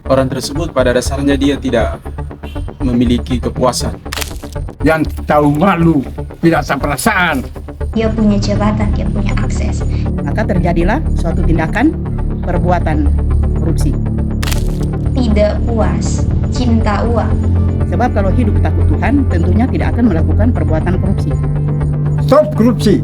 Orang tersebut pada dasarnya dia tidak memiliki kepuasan. Yang tahu malu, tidak seperasaan. Dia punya jabatan, dia punya akses. Maka terjadilah suatu tindakan perbuatan korupsi. Tidak puas, cinta uang. Sebab kalau hidup takut Tuhan, tentunya tidak akan melakukan perbuatan korupsi. Stop korupsi.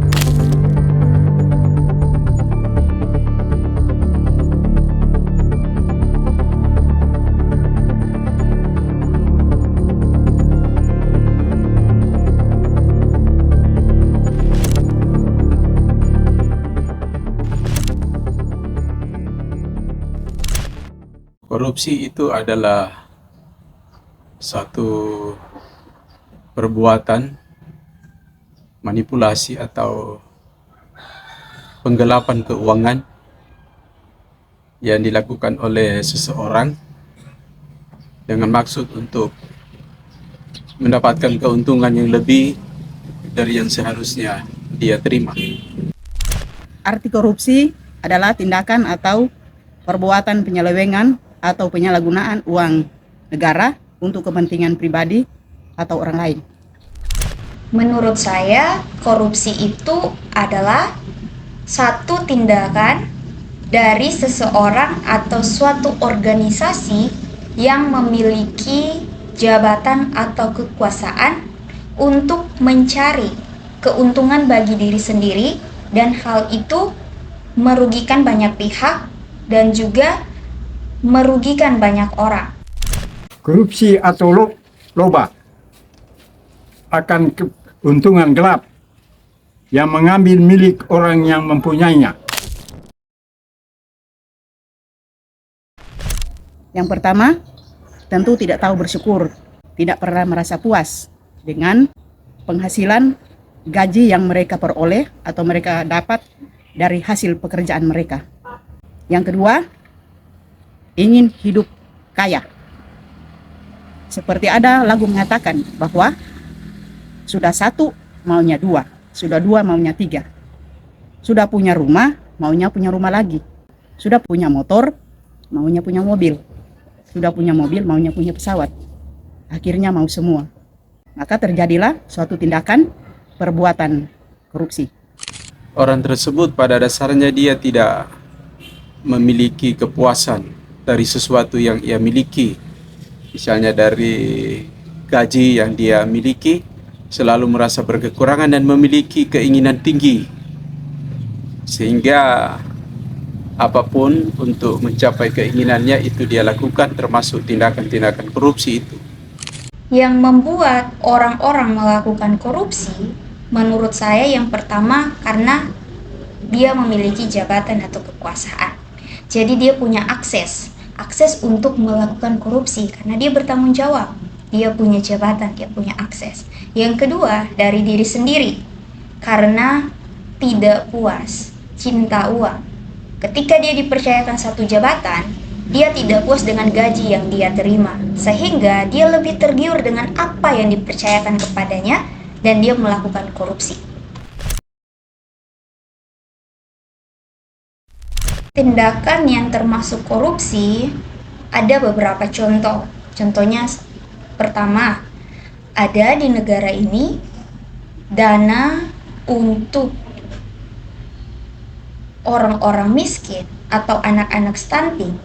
Korupsi itu adalah satu perbuatan manipulasi atau penggelapan keuangan yang dilakukan oleh seseorang dengan maksud untuk mendapatkan keuntungan yang lebih dari yang seharusnya dia terima. Arti korupsi adalah tindakan atau perbuatan penyelewengan atau penyalahgunaan uang negara untuk kepentingan pribadi atau orang lain. Menurut saya, korupsi itu adalah satu tindakan dari seseorang atau suatu organisasi yang memiliki jabatan atau kekuasaan untuk mencari keuntungan bagi diri sendiri, dan hal itu merugikan banyak pihak dan juga merugikan banyak orang. Korupsi atau loba akan keuntungan gelap yang mengambil milik orang yang mempunyainya. Yang pertama, tentu tidak tahu bersyukur, tidak pernah merasa puas dengan penghasilan gaji yang mereka peroleh atau mereka dapat dari hasil pekerjaan mereka. Yang kedua, ingin hidup kaya. Seperti ada lagu mengatakan bahwa sudah satu maunya dua, sudah dua maunya tiga. Sudah punya rumah, maunya punya rumah lagi. Sudah punya motor, maunya punya mobil. Sudah punya mobil, maunya punya pesawat. Akhirnya mau semua. Maka terjadilah suatu tindakan perbuatan korupsi. Orang tersebut pada dasarnya dia tidak memiliki kepuasan dari sesuatu yang ia miliki. Misalnya dari gaji yang dia miliki, selalu merasa berkekurangan dan memiliki keinginan tinggi, sehingga apapun untuk mencapai keinginannya itu dia lakukan, termasuk tindakan-tindakan korupsi itu. Yang membuat orang-orang melakukan korupsi, menurut saya yang pertama karena dia memiliki jabatan atau kekuasaan. Jadi dia punya akses untuk melakukan korupsi karena dia bertanggung jawab. Dia punya jabatan, dia punya akses. Yang kedua, dari diri sendiri. Karena tidak puas, cinta uang. Ketika dia dipercayakan satu jabatan, dia tidak puas dengan gaji yang dia terima. Sehingga dia lebih tergiur dengan apa yang dipercayakan kepadanya dan dia melakukan korupsi. Tindakan yang termasuk korupsi ada beberapa contoh. Contohnya pertama, ada di negara ini dana untuk orang-orang miskin atau anak-anak stunting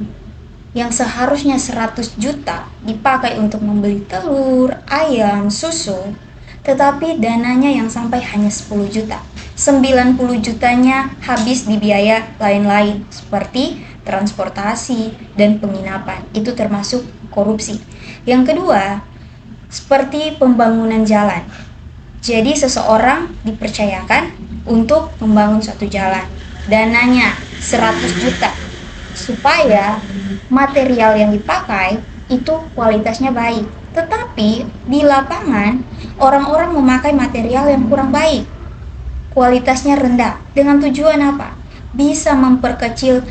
yang seharusnya 100 juta dipakai untuk membeli telur, ayam, susu, tetapi dananya yang sampai hanya 10 juta. 90 jutanya habis di biaya lain-lain seperti transportasi dan penginapan. Itu termasuk korupsi. Yang kedua, seperti pembangunan jalan. Jadi seseorang dipercayakan untuk membangun suatu jalan. Dananya 100 juta supaya material yang dipakai itu kualitasnya baik. Tetapi di lapangan orang-orang memakai material yang kurang baik, kualitasnya rendah. Dengan tujuan apa? Bisa memperkecil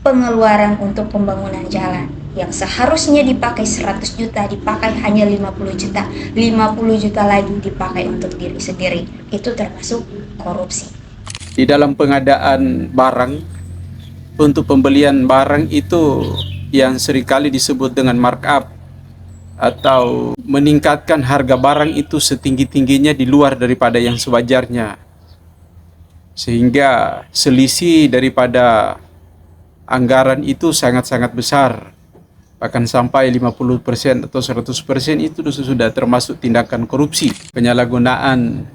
pengeluaran untuk pembangunan jalan. Yang seharusnya dipakai 100 juta dipakai hanya 50 juta. 50 juta lagi dipakai untuk diri sendiri. Itu termasuk korupsi. Di dalam pengadaan barang, untuk pembelian barang itu yang seringkali disebut dengan markup atau meningkatkan harga barang itu setinggi-tingginya di luar daripada yang sewajarnya, sehingga selisih daripada anggaran itu sangat-sangat besar, bahkan sampai 50% atau 100%. Itu sudah termasuk tindakan korupsi. Penyalahgunaan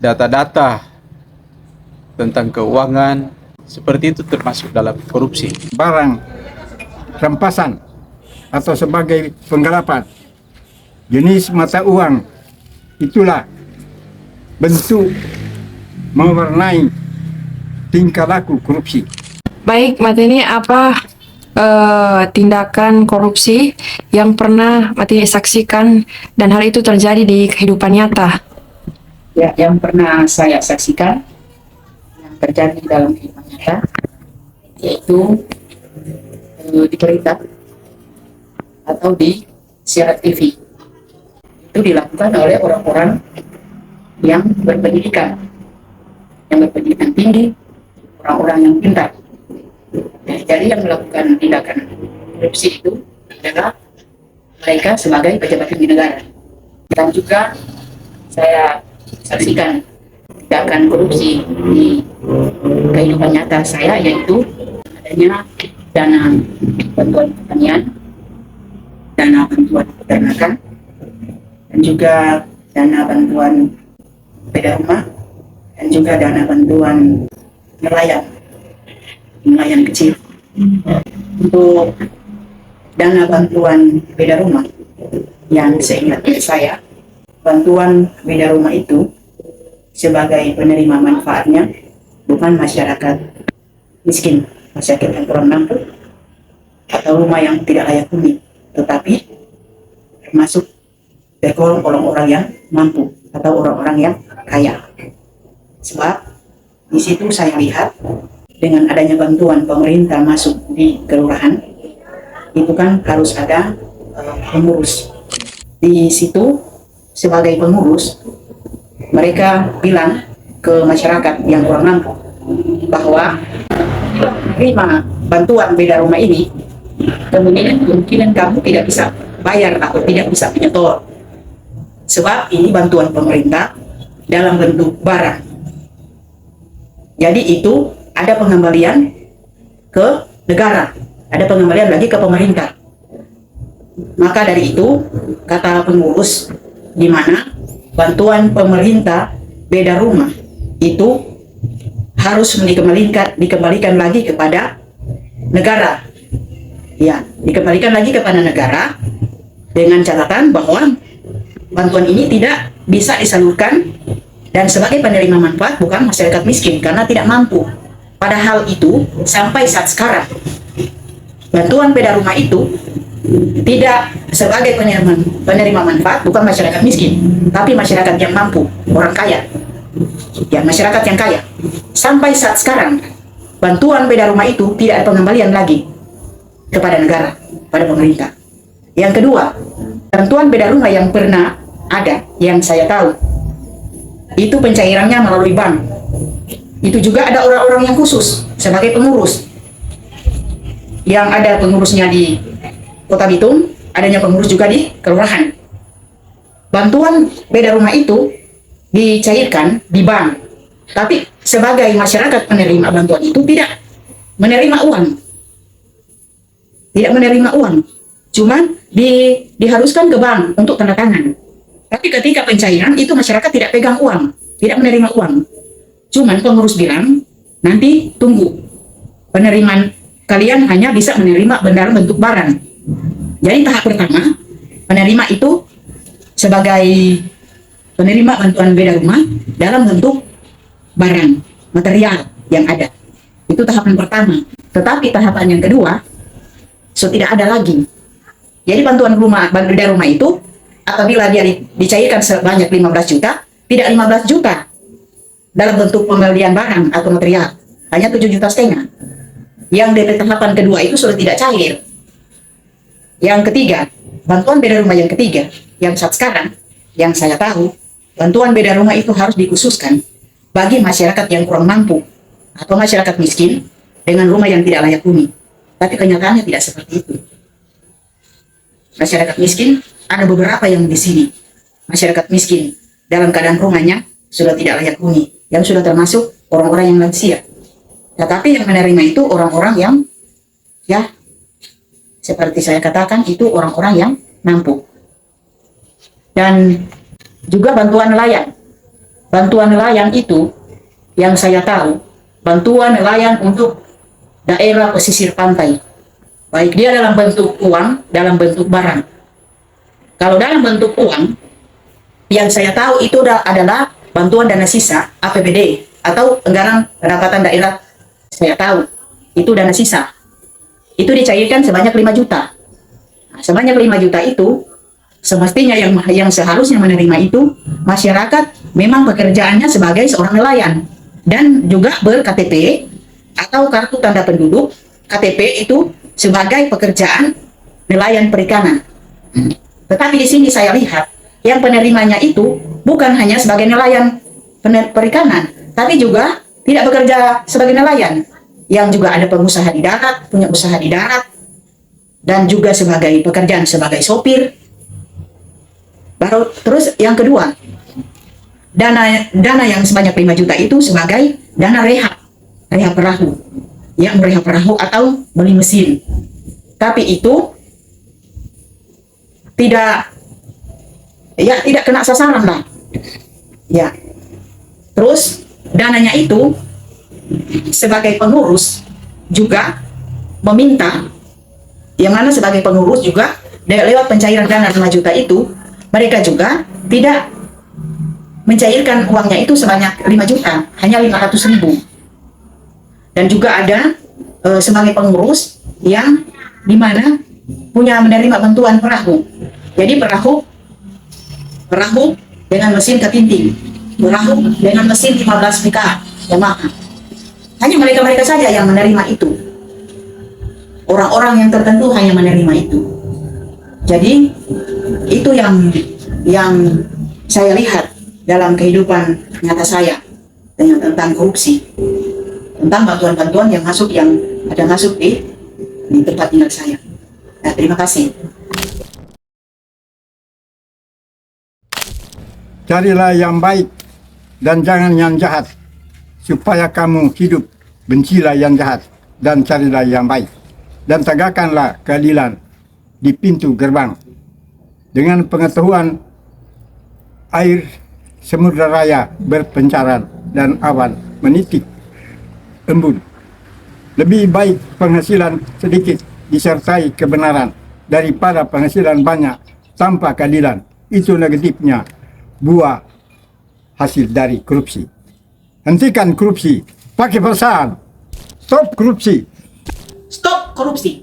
data-data tentang keuangan seperti itu termasuk dalam korupsi. Barang rampasan atau sebagai penggelapan jenis mata uang, itulah bentuk mewarnai tingkah laku korupsi. Baik, Mateni, apa tindakan korupsi yang pernah Mateni saksikan dan hal itu terjadi di kehidupan nyata? Ya, yang pernah saya saksikan yang terjadi dalam kehidupan nyata yaitu di berita atau di siaran TV. Itu dilakukan oleh orang-orang yang berpendidikan tinggi, orang-orang yang pintar. Jadi yang melakukan tindakan korupsi itu adalah mereka sebagai pejabat tinggi negara. Dan juga saya saksikan tindakan korupsi di kehidupan nyata saya, yaitu adanya dana bantuan pertanian, dana bantuan peternakan, dan juga dana bantuan beda rumah, dan juga dana bantuan nelayan kecil. Untuk dana bantuan beda rumah, yang seingat saya, bantuan beda rumah itu sebagai penerima manfaatnya bukan masyarakat miskin, masyarakat yang kurang mampu, atau rumah yang tidak layak huni, tetapi termasuk tergolong orang-orang yang mampu atau orang-orang yang kaya. Sebab di situ saya lihat dengan adanya bantuan pemerintah masuk di kelurahan, itu kan harus ada pengurus. Di situ sebagai pengurus, mereka bilang ke masyarakat yang kurang mampu bahwa menerima bantuan beda rumah ini kemungkinan kamu tidak bisa bayar atau tidak bisa menyetor, sebab ini bantuan pemerintah dalam bentuk barang. Jadi itu ada pengembalian ke negara, ada pengembalian lagi ke pemerintah. Maka dari itu kata pengurus, di mana bantuan pemerintah beda rumah itu harus dikembalikan lagi kepada negara. Ya, dikembalikan lagi kepada negara dengan catatan bahwa bantuan ini tidak bisa disalurkan dan sebagai penerima manfaat bukan masyarakat miskin karena tidak mampu. Padahal itu sampai saat sekarang bantuan beda rumah itu tidak sebagai penerima manfaat bukan masyarakat miskin, tapi masyarakat yang mampu, orang kaya. Ya, masyarakat yang kaya. Sampai saat sekarang bantuan beda rumah itu tidak ada pengembalian lagi kepada negara, pada pemerintah. Yang kedua, bantuan beda rumah yang pernah ada, yang saya tahu, itu pencairannya melalui bank. Itu juga ada orang-orang yang khusus sebagai pengurus. Yang ada pengurusnya di Kota Bitung, adanya pengurus juga di kelurahan. Bantuan beda rumah itu dicairkan di bank, tapi sebagai masyarakat penerima bantuan itu tidak menerima uang. Tidak menerima uang, cuman diharuskan ke bank untuk tanda tangan. Tapi ketika pencairan itu masyarakat tidak pegang uang, tidak menerima uang. Cuman pengurus bilang, nanti tunggu, penerimaan kalian hanya bisa menerima dalam bentuk barang. Jadi tahap pertama, penerima itu sebagai penerima bantuan beda rumah dalam bentuk barang, material yang ada. Itu tahapan pertama. Tetapi tahapan yang kedua, tidak ada lagi. Jadi bantuan beda rumah itu apabila dia dicairkan sebanyak 15 juta, tidak 15 juta dalam bentuk pembelian barang atau material, hanya 7,5 juta. Yang dari tahapan kedua itu sudah tidak cair. Yang ketiga, bantuan beda rumah yang ketiga, yang saat sekarang, yang saya tahu, bantuan beda rumah itu harus dikhususkan bagi masyarakat yang kurang mampu atau masyarakat miskin dengan rumah yang tidak layak huni. Tapi kenyataannya tidak seperti itu. Masyarakat miskin, ada beberapa yang di sini. Masyarakat miskin dalam keadaan rumahnya sudah tidak layak huni, yang sudah termasuk orang-orang yang lansia. Tetapi yang menerima itu orang-orang yang, ya, seperti saya katakan, itu orang-orang yang mampu. Dan juga bantuan nelayan. Bantuan nelayan itu, yang saya tahu, bantuan nelayan untuk daerah pesisir pantai. Baik dia dalam bentuk uang, dalam bentuk barang. Kalau dalam bentuk uang, yang saya tahu itu adalah bantuan dana sisa APBD atau anggaran pendapatan daerah. Saya tahu itu dana sisa. Itu dicairkan sebanyak 5 juta. Nah, sebanyak 5 juta itu semestinya yang seharusnya menerima itu masyarakat memang pekerjaannya sebagai seorang nelayan dan juga ber-KTP atau kartu tanda penduduk. KTP itu sebagai pekerjaan nelayan perikanan. Tetapi di sini saya lihat yang penerimanya itu bukan hanya sebagai nelayan perikanan, tapi juga tidak bekerja sebagai nelayan, yang juga ada pengusaha di darat, punya usaha di darat, dan juga sebagai pekerjaan sebagai sopir. Baru terus yang kedua, dana yang sebanyak 5 juta itu sebagai dana rehab perahu, yang merehab perahu atau beli mesin. Tapi itu tidak kena sasaran lah. Ya. Terus dananya itu sebagai pengurus juga meminta, yang mana sebagai pengurus juga lewat pencairan dana 5 juta itu mereka juga tidak mencairkan uangnya itu sebanyak 5 juta, hanya 500.000. Dan juga ada sebagai pengurus yang dimana punya menerima bantuan perahu. Jadi perahu dengan mesin ketinting, perahu dengan mesin 15 PK Yamaha. Hanya mereka saja yang menerima itu. Orang-orang yang tertentu hanya menerima itu. Jadi itu yang saya lihat dalam kehidupan nyata saya tentang korupsi, tentang bantuan-bantuan yang masuk di tempat tinggal saya. Nah, terima kasih. Carilah yang baik dan jangan yang jahat, supaya kamu hidup. Bencilah yang jahat dan carilah yang baik, dan tegakkanlah keadilan di pintu gerbang. Dengan pengetahuan air samudra raya berpencaran dan awan menitik embun. Lebih baik penghasilan sedikit disertai kebenaran daripada penghasilan banyak tanpa keadilan. Itu negatifnya buah hasil dari korupsi. Hentikan korupsi. Pakai pesan. Stop korupsi. Stop korupsi.